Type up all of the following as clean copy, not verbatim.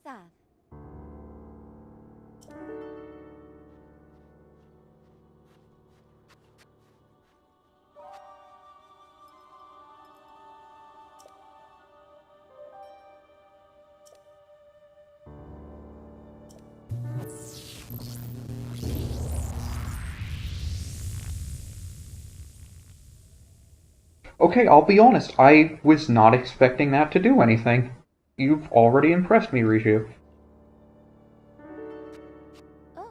Sav. Okay, I'll be honest, I was not expecting that to do anything. You've already impressed me, Riju. Oh.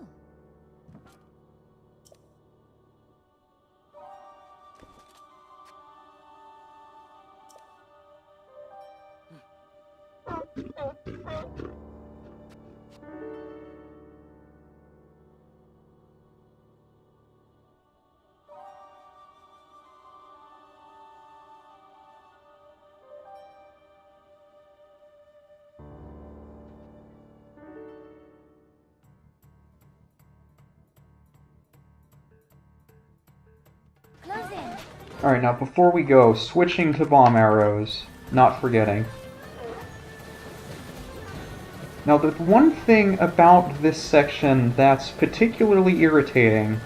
Close in. Alright, now before we go, switching to bomb arrows, not forgetting. Now, the one thing about this section that's particularly irritating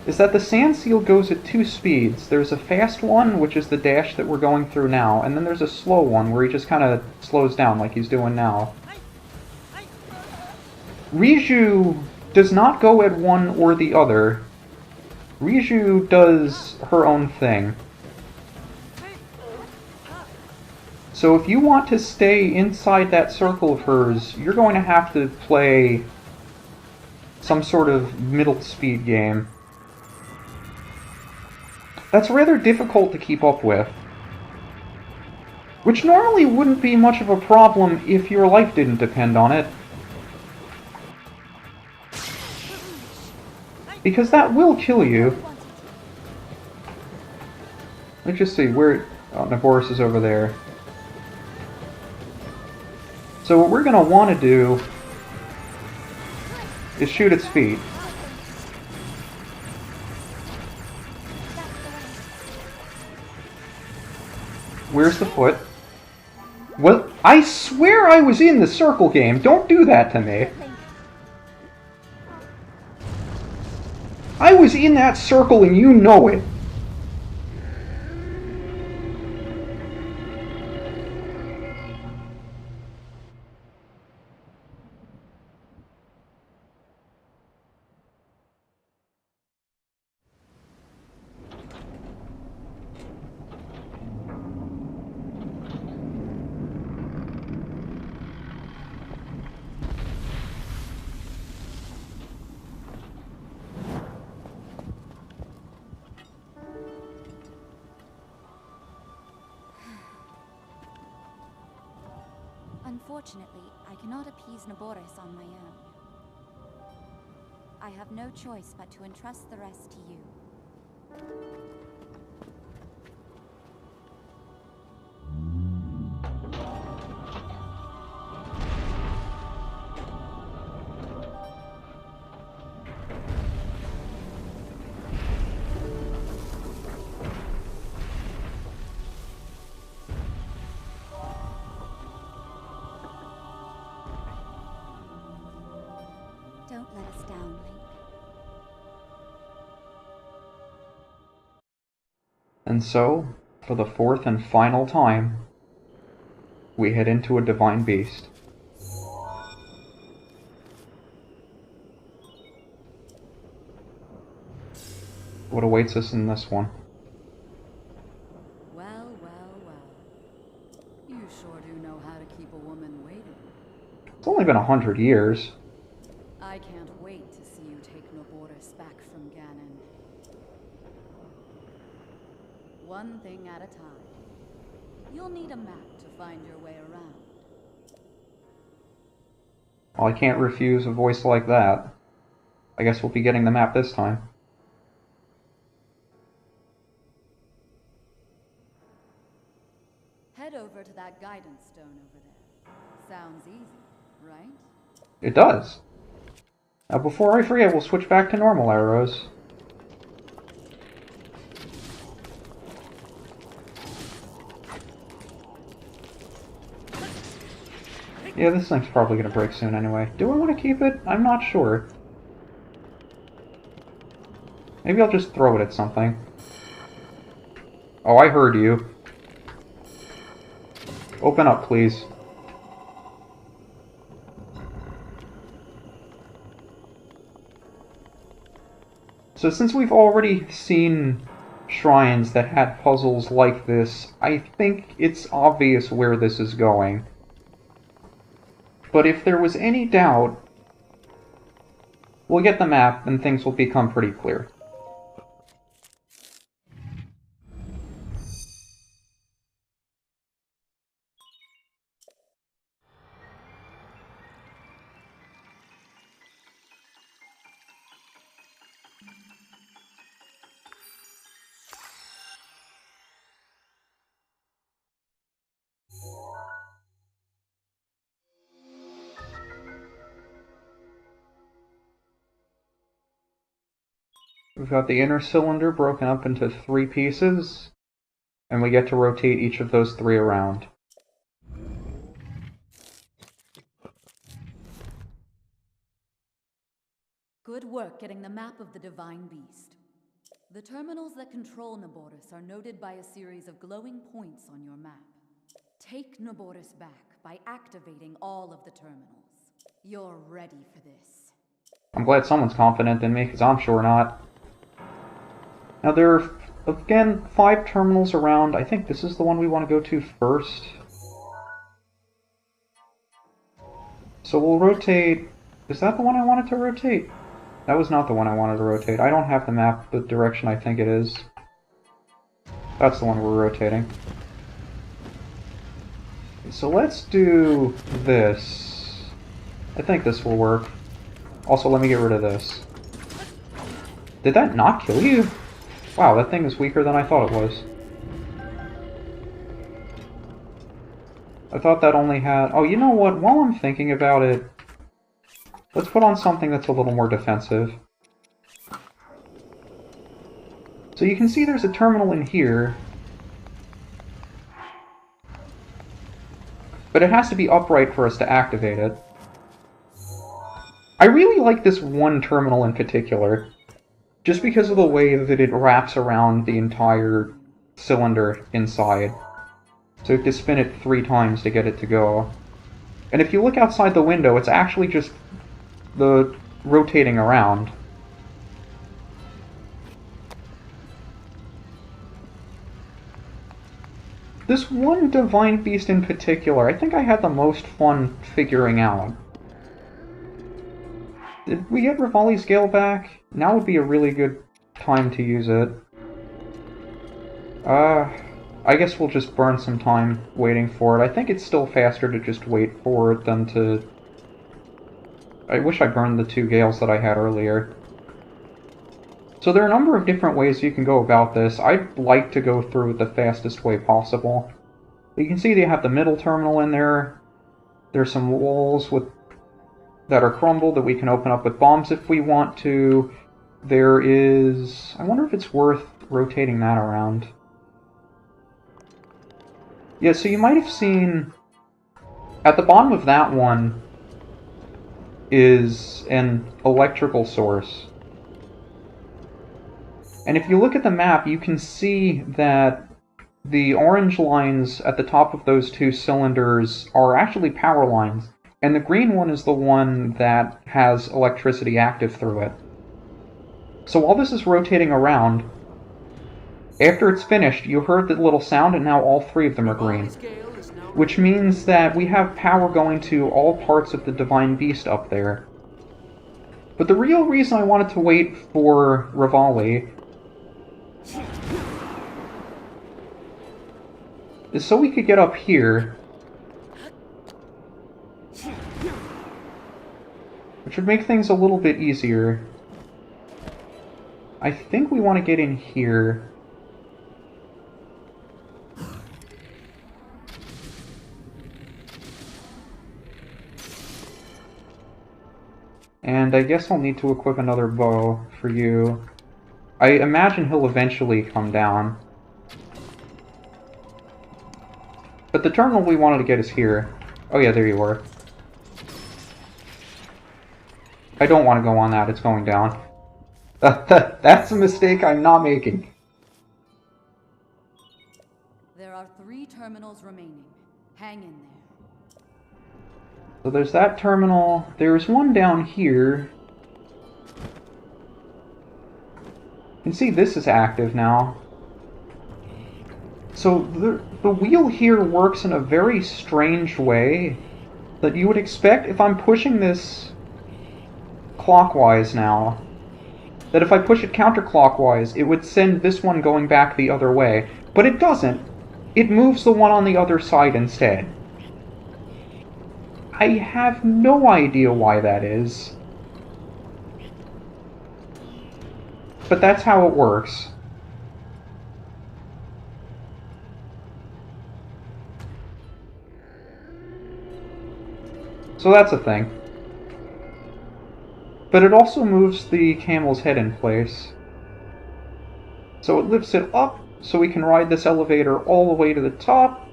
is that the sand seal goes at two speeds. There's a fast one, which is the dash that we're going through now, and then there's a slow one where he just kind of slows down like he's doing now. Riju does not go at one or the other. Riju does her own thing. So if you want to stay inside that circle of hers, you're going to have to play some sort of middle speed game. That's rather difficult to keep up with. Which normally wouldn't be much of a problem if your life didn't depend on it. Because that will kill you. Let's just see, where... Oh, Naboris is over there. So what we're going to want to do is shoot its feet. Where's the foot? Well, I swear I was in the circle game. Don't do that to me. I was in that circle and you know it. Unfortunately, I cannot appease Naboris on my own. I have no choice but to entrust the rest to you. Don't let us down, Link. And so, for the fourth and final time, we head into a divine beast. What awaits us in this one? Well, well, well. You sure do know how to keep a woman waiting. It's only been 100 years. I can't wait to see you take Naboris back from Ganon. One thing at a time. You'll need a map to find your way around. Well, I can't refuse a voice like that. I guess we'll be getting the map this time. Head over to that guidance stone over there. Sounds easy, right? It does. Now, before I forget, we'll switch back to normal arrows. Yeah, this thing's probably gonna break soon anyway. Do I want to keep it? I'm not sure. Maybe I'll just throw it at something. Oh, I heard you. Open up, please. So since we've already seen shrines that had puzzles like this, I think it's obvious where this is going. But if there was any doubt, we'll get the map and things will become pretty clear. We've got the inner cylinder broken up into 3 pieces, and we get to rotate each of those 3 around. Good work getting the map of the Divine Beast. The terminals that control Naboris are noted by a series of glowing points on your map. Take Naboris back by activating all of the terminals. You're ready for this. I'm glad someone's confident in me, because I'm sure not. Now there are, again, 5 terminals around. I think this is the one we want to go to first. So we'll rotate... Is that the one I wanted to rotate? That was not the one I wanted to rotate. I don't have the map the direction I think it is. That's the one we're rotating. So let's do this. I think this will work. Also, let me get rid of this. Did that not kill you? Wow, that thing is weaker than I thought it was. I thought that only had... Oh, you know what? While I'm thinking about it, let's put on something that's a little more defensive. So you can see there's a terminal in here. But it has to be upright for us to activate it. I really like this one terminal in particular, just because of the way that it wraps around the entire cylinder inside. So you have to spin it 3 times to get it to go. And if you look outside the window, it's actually just the rotating around. This one Divine Beast in particular, I think I had the most fun figuring out. Did we get Rivali's Gale back? Now would be a really good time to use it. I guess we'll just burn some time waiting for it. I think it's still faster to just wait for it than to... I wish I burned the 2 Gales that I had earlier. So there are a number of different ways you can go about this. I'd like to go through it the fastest way possible. You can see they have the middle terminal in there. There's some walls that are crumbled that we can open up with bombs if we want to. There is... I wonder if it's worth rotating that around. Yeah, so you might have seen... At the bottom of that one is an electrical source. And if you look at the map, you can see that the orange lines at the top of those 2 cylinders are actually power lines. And the green one is the one that has electricity active through it. So while this is rotating around, after it's finished, you heard the little sound, and now all 3 of them are green. Which means that we have power going to all parts of the Divine Beast up there. But the real reason I wanted to wait for Rivali is so we could get up here, which would make things a little bit easier. I think we want to get in here. And I guess I'll need to equip another bow for you. I imagine he'll eventually come down. But the terminal we wanted to get is here. Oh yeah, there you were. I don't want to go on that, it's going down. That's a mistake I'm not making. There are 3 terminals remaining. Hang in there. So there's that terminal. There's one down here. You can see this is active now. So the wheel here works in a very strange way that you would expect if I'm pushing this clockwise now. That if I push it counterclockwise, it would send this one going back the other way. But it doesn't. It moves the one on the other side instead. I have no idea why that is. But that's how it works. So that's a thing. But it also moves the camel's head in place. So it lifts it up so we can ride this elevator all the way to the top,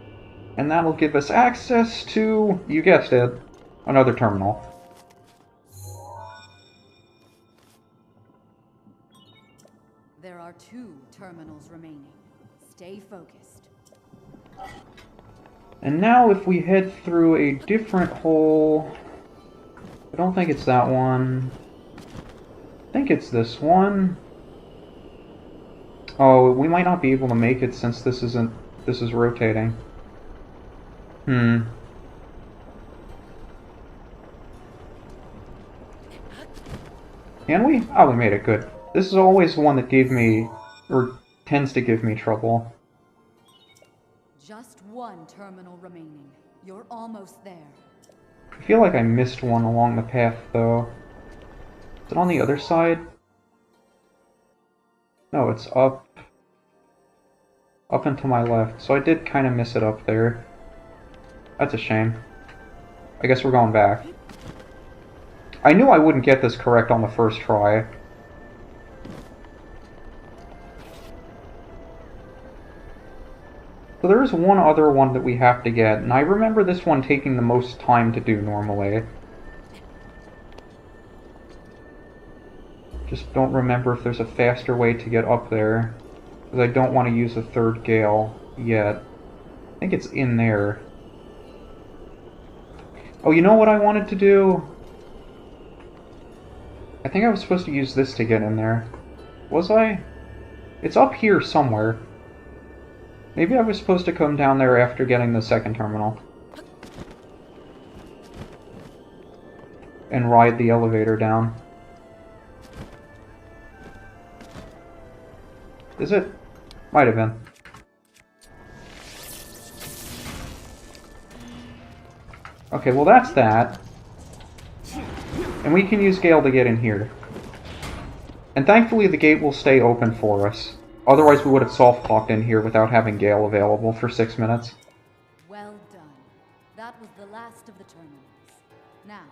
and that'll give us access to, you guessed it, another terminal. There are 2 terminals remaining. Stay focused. And now if we head through a different hole, I don't think it's that one. I think it's this one. Oh, we might not be able to make it since this is rotating. Can we? Oh, we made it, good. This is always the one that gave me, or tends to give me trouble. Just 1 terminal remaining. You're almost there. I feel like I missed one along the path, though. Is it on the other side? No, it's up. Up and to my left. So I did kind of miss it up there. That's a shame. I guess we're going back. I knew I wouldn't get this correct on the first try. So there is one other one that we have to get, and I remember this one taking the most time to do normally. Just don't remember if there's a faster way to get up there, because I don't want to use a 3rd gale yet. I think it's in there. Oh, you know what I wanted to do? I think I was supposed to use this to get in there. Was I? It's up here somewhere. Maybe I was supposed to come down there after getting the 2nd terminal. And ride the elevator down. Is it? Might have been. Okay, well that's that. And we can use Gale to get in here. And thankfully the gate will stay open for us. Otherwise we would have soft-locked in here without having Gale available for 6 minutes. Well done. That was the last of the terminals. Now,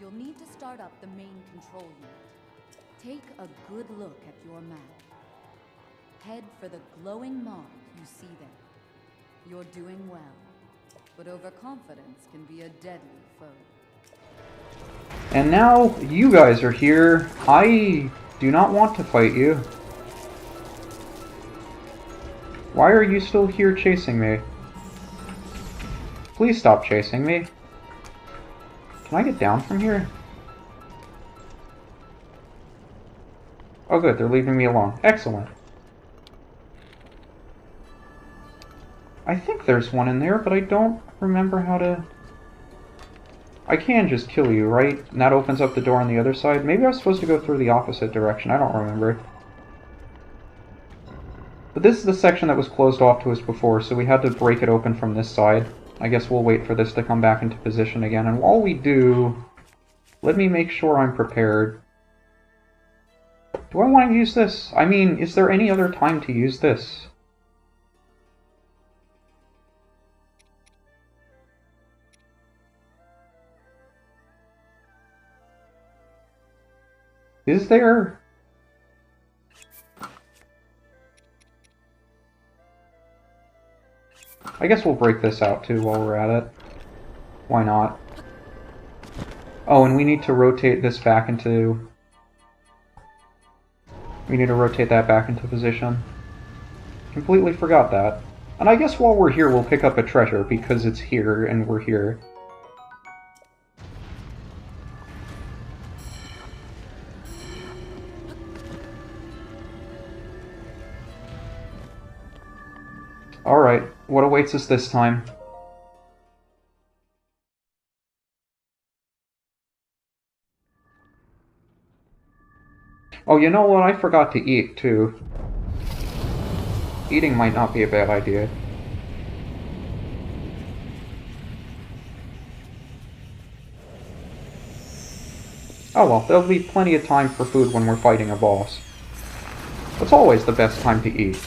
you'll need to start up the main control unit. Take a good look at your map. Head for the glowing mark you see there. You're doing well, but overconfidence can be a deadly foe. And now you guys are here. I do not want to fight you. Why are you still here chasing me? Please stop chasing me. Can I get down from here? Oh good, they're leaving me alone. Excellent. I think there's one in there, but I don't remember how to... I can just kill you, right? And that opens up the door on the other side? Maybe I was supposed to go through the opposite direction. I don't remember. But this is the section that was closed off to us before, so we had to break it open from this side. I guess we'll wait for this to come back into position again. And while we do, let me make sure I'm prepared. Do I want to use this? I mean, is there any other time to use this? Is there? I guess we'll break this out too while we're at it. Why not? Oh, and we need to rotate this back into... We need to rotate that back into position. Completely forgot that. And I guess while we're here, we'll pick up a treasure, because it's here and we're here. Alright, what awaits us this time? Oh, you know what? I forgot to eat, too. Eating might not be a bad idea. Oh well, there'll be plenty of time for food when we're fighting a boss. It's always the best time to eat.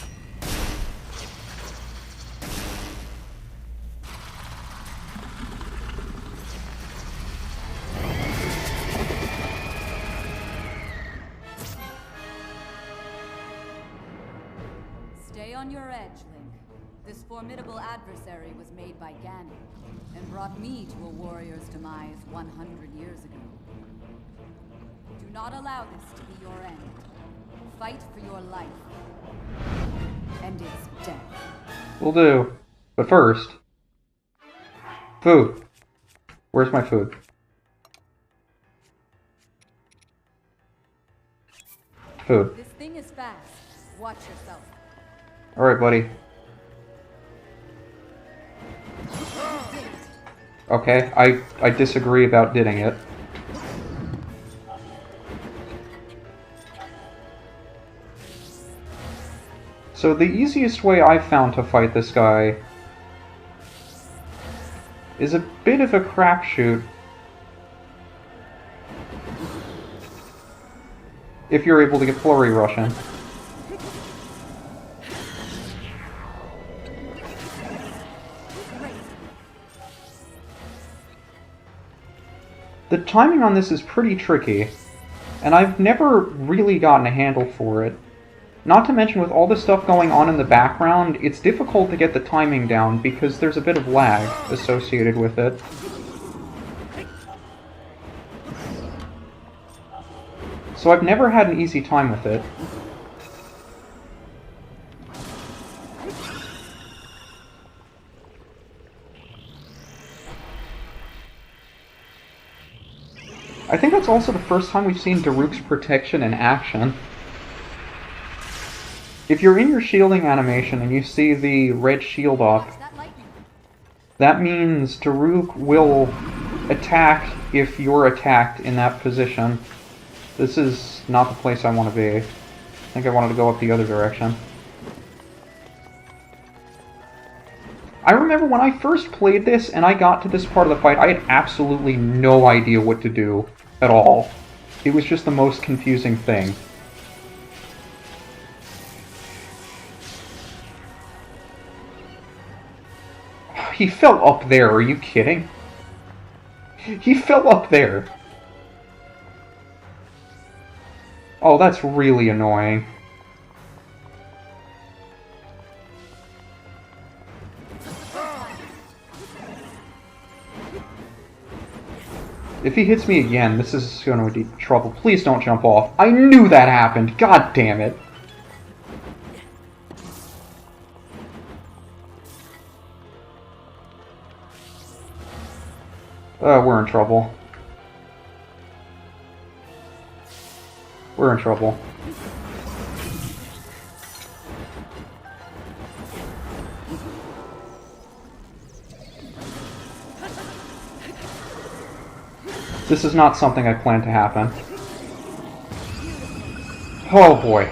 Stay on your edge, Link. This formidable adversary was made by Ganon, and brought me to a warrior's demise 100 years ago. Do not allow this to be your end. Fight for your life. And its death. Will do. But first... Food. Where's my food? Food. This thing is fast. Watch yourself. Alright, buddy. Okay, I disagree about diding it. So the easiest way I've found to fight this guy is a bit of a crapshoot. If you're able to get Flurry Rush in. The timing on this is pretty tricky, and I've never really gotten a handle for it. Not to mention, with all the stuff going on in the background, it's difficult to get the timing down because there's a bit of lag associated with it. So I've never had an easy time with it. I think that's also the first time we've seen Daruk's protection in action. If you're in your shielding animation and you see the red shield up, that means Daruk will attack if you're attacked in that position. This is not the place I want to be. I think I wanted to go up the other direction. I remember when I first played this and I got to this part of the fight, I had absolutely no idea what to do at all. It was just the most confusing thing. He fell up there, are you kidding? He fell up there. Oh, that's really annoying. If he hits me again, this is going to be trouble. Please don't jump off. I knew that happened! God damn it! We're in trouble. We're in trouble. This is not something I planned to happen. Oh boy.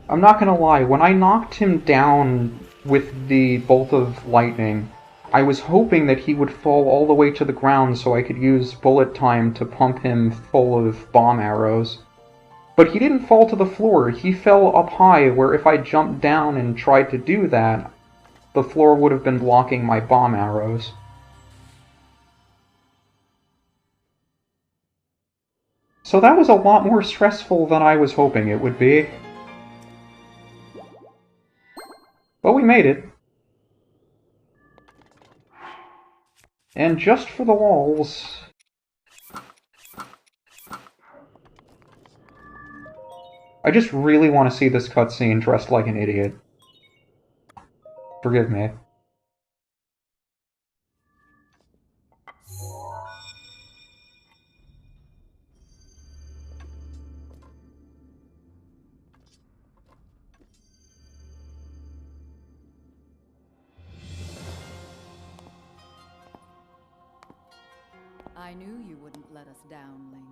I'm not gonna lie, when I knocked him down with the bolt of lightning, I was hoping that he would fall all the way to the ground so I could use bullet time to pump him full of bomb arrows. But he didn't fall to the floor, he fell up high, where if I jumped down and tried to do that, the floor would have been blocking my bomb arrows. So that was a lot more stressful than I was hoping it would be. But we made it. And just for the walls... I just really want to see this cutscene dressed like an idiot. Forgive me. I knew you wouldn't let us down, Link.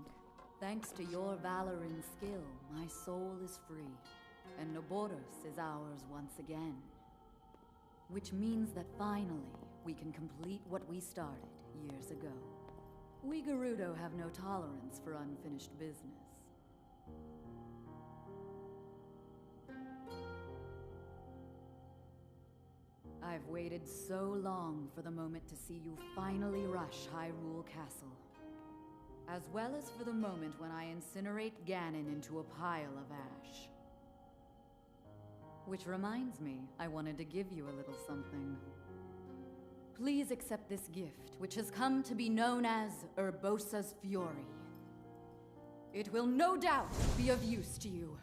Thanks to your valor and skill, my soul is free, and Naboris is ours once again. Which means that finally, we can complete what we started years ago. We Gerudo have no tolerance for unfinished business. I've waited so long for the moment to see you finally rush Hyrule Castle. As well as for the moment when I incinerate Ganon into a pile of ash. Which reminds me, I wanted to give you a little something. Please accept this gift, which has come to be known as Urbosa's Fury. It will no doubt be of use to you.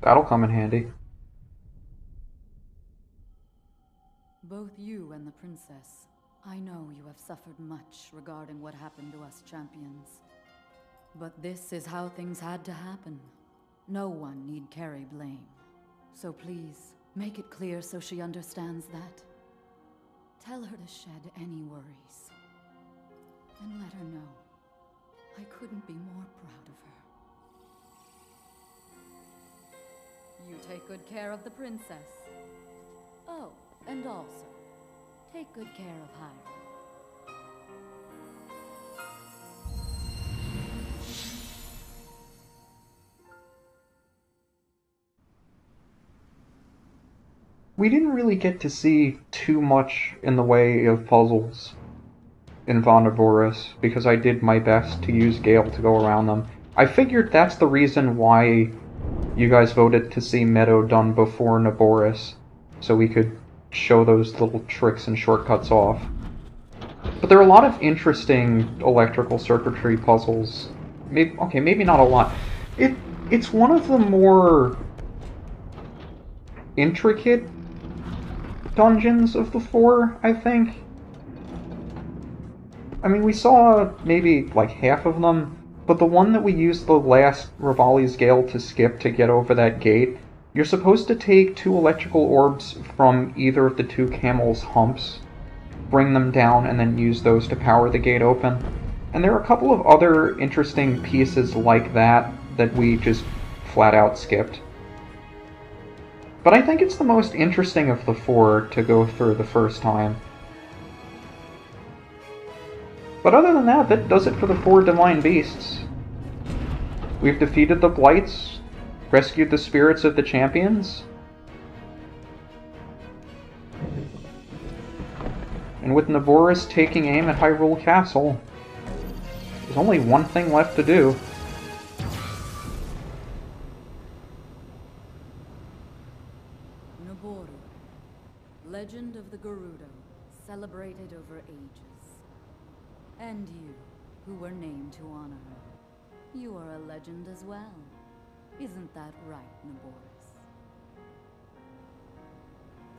That'll come in handy. Both you and the princess, I know you have suffered much regarding what happened to us champions. But this is how things had to happen. No one need carry blame. So please, make it clear so she understands that. Tell her to shed any worries. And let her know I couldn't be more proud of her. You take good care of the princess. Oh, and also, take good care of Hyrule. We didn't really get to see too much in the way of puzzles in Vonnevoris, because I did my best to use Gale to go around them. I figured that's the reason why you guys voted to see Meadow done before Naboris, so we could show those little tricks and shortcuts off. But there are a lot of interesting electrical circuitry puzzles. Maybe not a lot. It's one of the more intricate dungeons of the four, I think. I mean, we saw maybe like half of them, but the one that we used the last Rivali's Gale to skip to get over that gate, you're supposed to take 2 electrical orbs from either of the 2 Camel's humps, bring them down, and then use those to power the gate open. And there are a couple of other interesting pieces like that that we just flat out skipped. But I think it's the most interesting of the 4 to go through the first time. But other than that, that does it for the 4 Divine Beasts. We've defeated the Blights, rescued the spirits of the champions, and with Naboris taking aim at Hyrule Castle, there's only one thing left to do. Naboru, legend of the Gerudo, celebrated over ages. And you, who were named to honor her, you are a legend as well. Isn't that right, Naboris?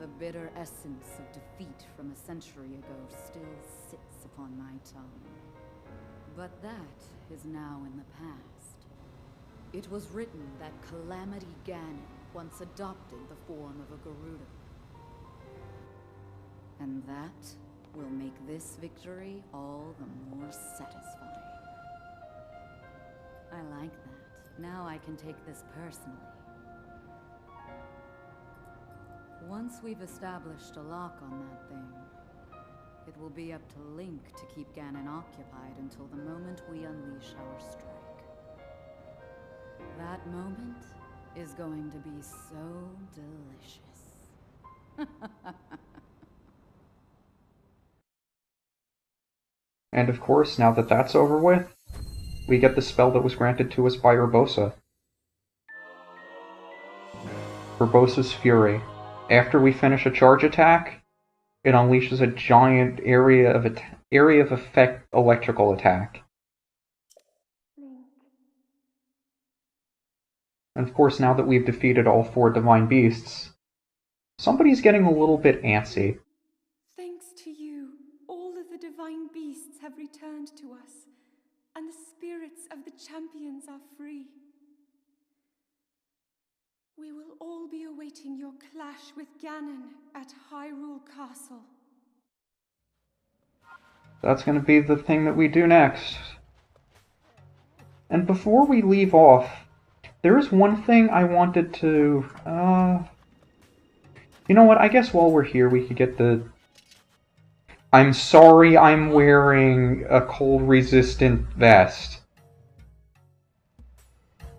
The bitter essence of defeat from a century ago still sits upon my tongue. But that is now in the past. It was written that Calamity Ganon once adopted the form of a Gerudo. And that will make this victory all the more satisfying. I like that. Now I can take this personally. Once we've established a lock on that thing, it will be up to Link to keep Ganon occupied until the moment we unleash our strike. That moment is going to be so delicious. And of course, now that that's over with, we get the spell that was granted to us by Urbosa. Urbosa's Fury. After we finish a charge attack, it unleashes a giant area of effect electrical attack. And of course, now that we've defeated all 4 Divine Beasts, somebody's getting a little bit antsy. Thanks to you, all of the Divine Beasts have returned to us, and the spirits of the champions are free. We will all be awaiting your clash with Ganon at Hyrule Castle. That's going to be the thing that we do next. And before we leave off, there is one thing I wanted to... You know what, I guess while we're here we could get the... I'm sorry I'm wearing a cold-resistant vest.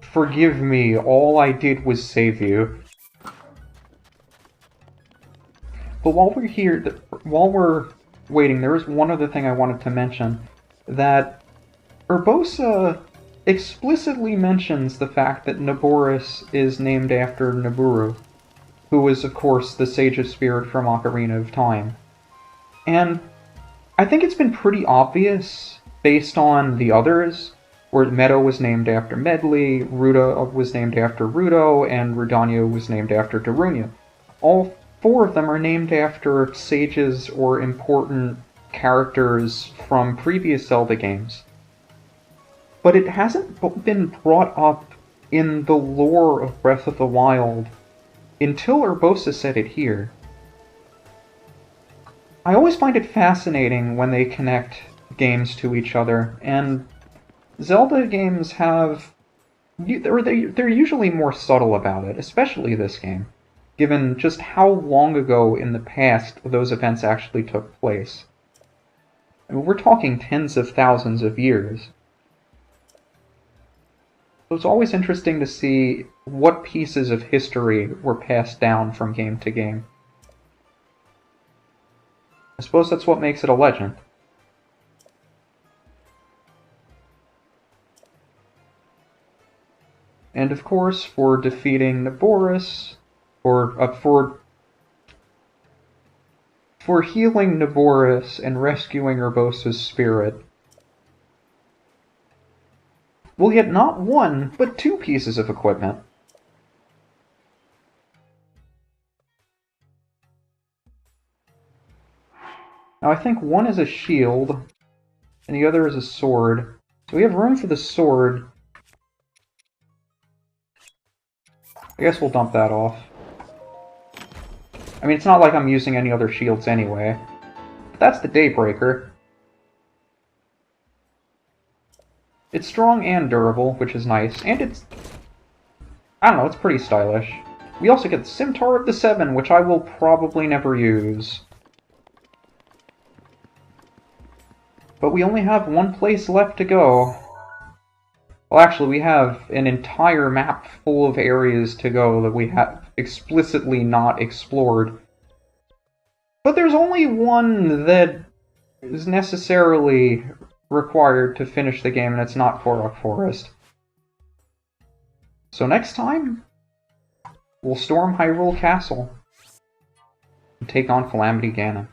Forgive me, all I did was save you. But while we're here, while we're waiting, there is one other thing I wanted to mention. That Urbosa explicitly mentions the fact that Naboris is named after Nabooru, who was, of course, the Sage of Spirit from Ocarina of Time. And I think it's been pretty obvious, based on the others, where Meadow was named after Medley, Ruda was named after Rudo, and Rudania was named after Darunia. All 4 of them are named after sages or important characters from previous Zelda games. But it hasn't been brought up in the lore of Breath of the Wild until Urbosa said it here. I always find it fascinating when they connect games to each other, and Zelda games have... they're usually more subtle about it, especially this game, given just how long ago in the past those events actually took place. I mean, we're talking tens of thousands of years. So it's always interesting to see what pieces of history were passed down from game to game. I suppose that's what makes it a legend. And of course, for defeating Naboris, for healing Naboris and rescuing Urbosa's spirit, we'll get not 1, but 2 pieces of equipment. Now I think one is a shield, and the other is a sword. So we have room for the sword. I guess we'll dump that off. I mean, it's not like I'm using any other shields anyway. But that's the Daybreaker. It's strong and durable, which is nice, and it's... I don't know, it's pretty stylish. We also get the Scimitar of the Seven, which I will probably never use. But we only have 1 place left to go. Well, actually, we have an entire map full of areas to go that we have explicitly not explored. But there's only one that is necessarily required to finish the game, and it's not Korok Forest. So next time, we'll storm Hyrule Castle and take on Calamity Ganon.